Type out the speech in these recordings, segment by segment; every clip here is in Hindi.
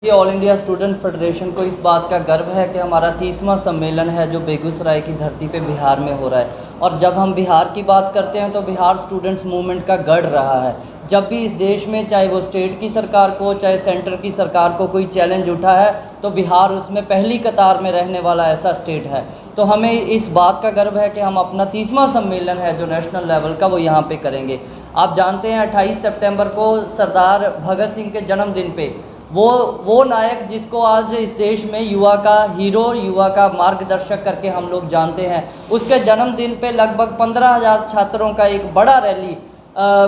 ये ऑल इंडिया स्टूडेंट फेडरेशन को इस बात का गर्व है कि हमारा 30वां सम्मेलन है जो बेगूसराय की धरती पे बिहार में हो रहा है। और जब हम बिहार की बात करते हैं तो बिहार स्टूडेंट्स मूवमेंट का गढ़ रहा है। जब भी इस देश में चाहे वो स्टेट की सरकार को चाहे सेंटर की सरकार को कोई चैलेंज उठा है तो बिहार उसमें पहली कतार में रहने वाला ऐसा स्टेट है। तो हमें इस बात का गर्व है कि हम अपना 30वां सम्मेलन है जो नेशनल लेवल का वो यहाँ पे करेंगे। आप जानते हैं 28 सितंबर को सरदार भगत सिंह के जन्मदिन पे वो नायक जिसको आज इस देश में युवा का हीरो, युवा का मार्गदर्शक करके हम लोग जानते हैं, उसके जन्मदिन पे लगभग 15,000 छात्रों का एक बड़ा रैली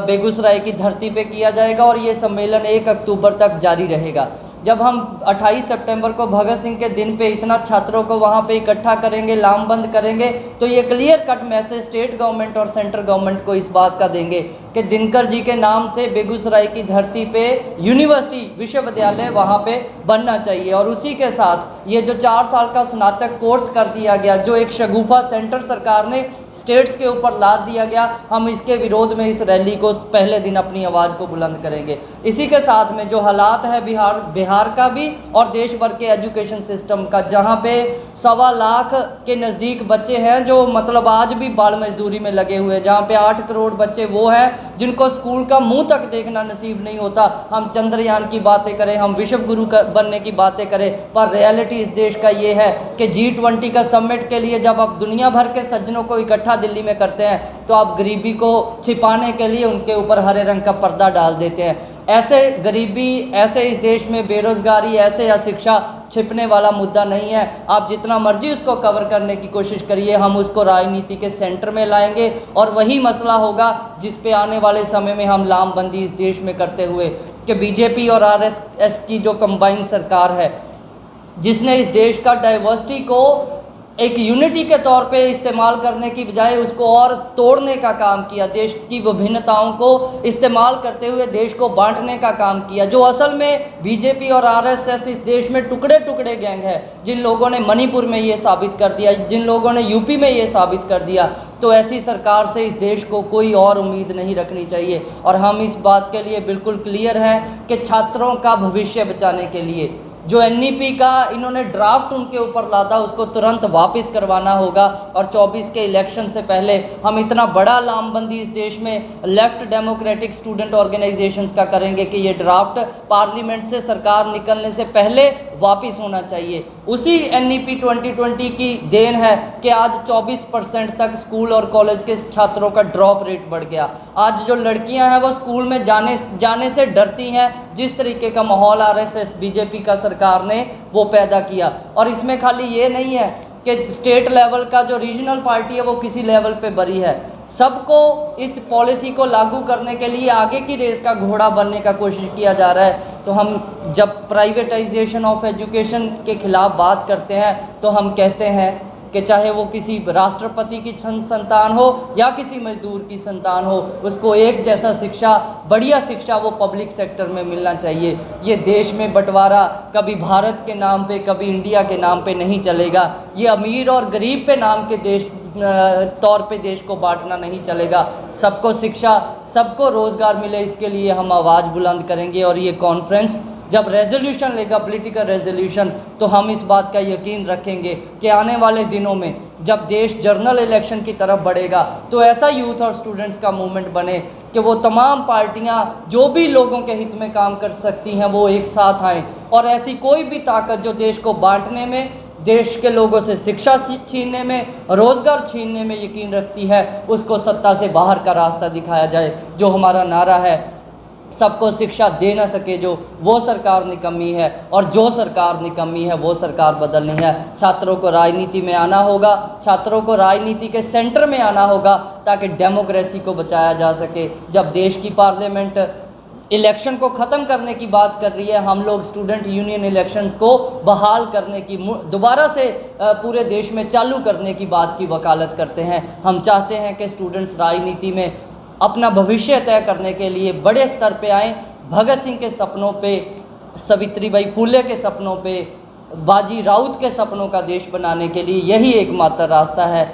बेगूसराय की धरती पे किया जाएगा और ये सम्मेलन 1 अक्टूबर तक जारी रहेगा। जब हम 28 सितंबर को भगत सिंह के दिन पे इतना छात्रों को वहाँ पे इकट्ठा करेंगे, लामबंद करेंगे, तो ये clear cut message state government और सेंट्रल गवर्नमेंट को इस बात का देंगे कि दिनकर जी के नाम से बेगूसराय की धरती पे यूनिवर्सिटी, विश्वविद्यालय वहाँ पे बनना चाहिए। और उसी के साथ ये जो 4 साल का स्नातक कोर्स कर दिया गया, जो एक शगुफा सेंटर सरकार ने स्टेट्स के ऊपर लाद दिया गया, हम इसके विरोध में इस रैली को पहले दिन अपनी आवाज़ को बुलंद करेंगे। इसी के साथ में जो हालात है बिहार का भी और देश भर के एजुकेशन सिस्टम का, जहाँ पे 1.25 लाख के नज़दीक बच्चे हैं जो मतलब आज भी बाल मजदूरी में लगे हुए हैं, जहाँ पे 8 करोड़ बच्चे वो हैं जिनको स्कूल का मुंह तक देखना नसीब नहीं होता। हम चंद्रयान की बातें करें, हम विश्व गुरु बनने की बातें करें, पर रियलिटी इस देश का ये है कि G20 का समिट के लिए जब आप दुनिया भर के सज्जनों को इकट्ठा दिल्ली में करते हैं तो आप गरीबी को छिपाने के लिए उनके ऊपर हरे रंग का पर्दा डाल देते हैं। ऐसे गरीबी, ऐसे इस देश में बेरोज़गारी, ऐसे अशिक्षा छिपने वाला मुद्दा नहीं है। आप जितना मर्जी उसको कवर करने की कोशिश करिए, हम उसको राजनीति के सेंटर में लाएंगे और वही मसला होगा जिस पे आने वाले समय में हम लामबंदी इस देश में करते हुए कि बीजेपी और आरएसएस की जो कंबाइंड सरकार है, जिसने इस देश का डाइवर्सिटी को एक यूनिटी के तौर पे इस्तेमाल करने की बजाय उसको और तोड़ने का काम किया, देश की विभिन्नताओं को इस्तेमाल करते हुए देश को बांटने का काम किया। जो असल में बीजेपी और आरएसएस इस देश में टुकड़े टुकड़े गैंग है, जिन लोगों ने मणिपुर में ये साबित कर दिया, जिन लोगों ने यूपी में ये साबित कर दिया, तो ऐसी सरकार से इस देश को कोई और उम्मीद नहीं रखनी चाहिए। और हम इस बात के लिए बिल्कुल क्लियर हैं कि छात्रों का भविष्य बचाने के लिए जो एनईपी का इन्होंने ड्राफ्ट उनके ऊपर लादा उसको तुरंत वापस करवाना होगा। और 24 के इलेक्शन से पहले हम इतना बड़ा लामबंदी इस देश में लेफ्ट डेमोक्रेटिक स्टूडेंट ऑर्गेनाइजेशंस का करेंगे कि ये ड्राफ्ट पार्लियामेंट से सरकार निकलने से पहले वापस होना चाहिए। उसी एनईपी 2020 की देन है कि आज 24% तक स्कूल और कॉलेज के छात्रों का ड्रॉप रेट बढ़ गया। आज जो लड़कियां हैं वो स्कूल में जाने से डरती हैं, जिस तरीके का माहौल आरएसएस बीजेपी का सरकार ने वो पैदा किया। और इसमें खाली ये नहीं है कि स्टेट लेवल का जो रीजनल पार्टी है वो किसी लेवल पे बरी है, सबको इस पॉलिसी को लागू करने के लिए आगे की रेस का घोड़ा बनने का कोशिश किया जा रहा है। तो हम जब प्राइवेटाइजेशन ऑफ एजुकेशन के खिलाफ बात करते हैं तो हम कहते हैं कि चाहे वो किसी राष्ट्रपति की संतान हो या किसी मजदूर की संतान हो, उसको एक जैसा शिक्षा, बढ़िया शिक्षा वो पब्लिक सेक्टर में मिलना चाहिए। ये देश में बंटवारा कभी भारत के नाम पे कभी इंडिया के नाम पे नहीं चलेगा। ये अमीर और गरीब पे नाम के देश तौर पे देश को बांटना नहीं चलेगा। सबको शिक्षा, सबको रोज़गार मिले, इसके लिए हम आवाज़ बुलंद करेंगे। और ये कॉन्फ्रेंस जब रेजोल्यूशन लेगा, पॉलिटिकल रेजोल्यूशन, तो हम इस बात का यकीन रखेंगे कि आने वाले दिनों में जब देश जनरल इलेक्शन की तरफ बढ़ेगा तो ऐसा यूथ और स्टूडेंट्स का मूवमेंट बने कि वो तमाम पार्टियां जो भी लोगों के हित में काम कर सकती हैं वो एक साथ आएँ। और ऐसी कोई भी ताकत जो देश को बांटने में, देश के लोगों से शिक्षा छीनने में, रोज़गार छीनने में यकीन रखती है, उसको सत्ता से बाहर का रास्ता दिखाया जाए। जो हमारा नारा है, सबको शिक्षा दे ना सके जो, वो सरकार निकम्मी है। और जो सरकार निकम्मी है वो सरकार बदलनी है। छात्रों को राजनीति में आना होगा, छात्रों को राजनीति के सेंटर में आना होगा ताकि डेमोक्रेसी को बचाया जा सके। जब देश की पार्लियामेंट इलेक्शन को ख़त्म करने की बात कर रही है, हम लोग स्टूडेंट यूनियन इलेक्शंस को बहाल करने की, दोबारा से पूरे देश में चालू करने की बात की वकालत करते हैं। हम चाहते हैं कि स्टूडेंट्स राजनीति में अपना भविष्य तय करने के लिए बड़े स्तर पे आएँ। भगत सिंह के सपनों पे, सावित्रीबाई फुले के सपनों पे, बाजी राउत के सपनों का देश बनाने के लिए यही एकमात्र रास्ता है।